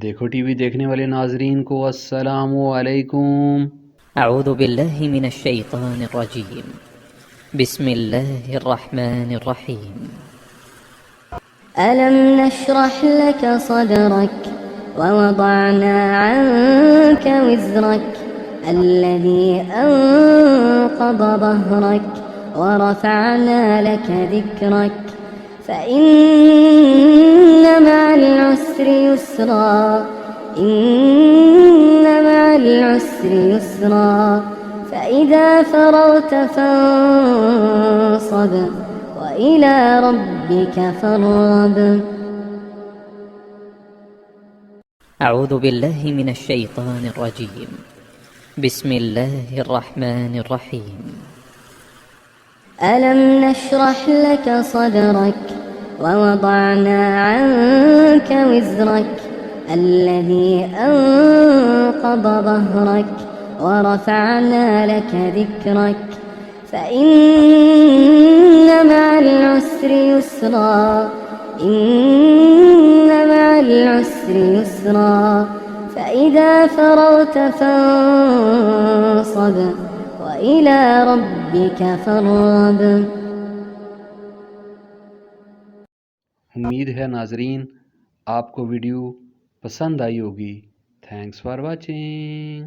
देखो टीवी देखने वाले नाजरीन को अस्सलामु अलैकुम। أعوذ بالله من الشيطان الرجيم. بسم الله الرحمن الرحيم. ألم نشرح لك صدرك ووضعنا عنك وزرك الذي أنقض ظهرك ورفعنا لك ذكرك فإن مع العسر يسرا إن مع العسر يسرا فإذا فرغت فانصب وإلى ربك فارغب. أعوذ بالله من الشيطان الرجيم. بسم الله الرحمن الرحيم. ألم نشرح لك صدرك ووضعنا عنك وزرك الذي أنقض ظهرك ورفعنا لك ذكرك فإن مع العسر يسرا إن مع العسر يسرا فإذا فرغت فانصب وإلى ربك فارغب. उम्मीद है नाजरीन आपको वीडियो पसंद आई होगी। Thanks for watching.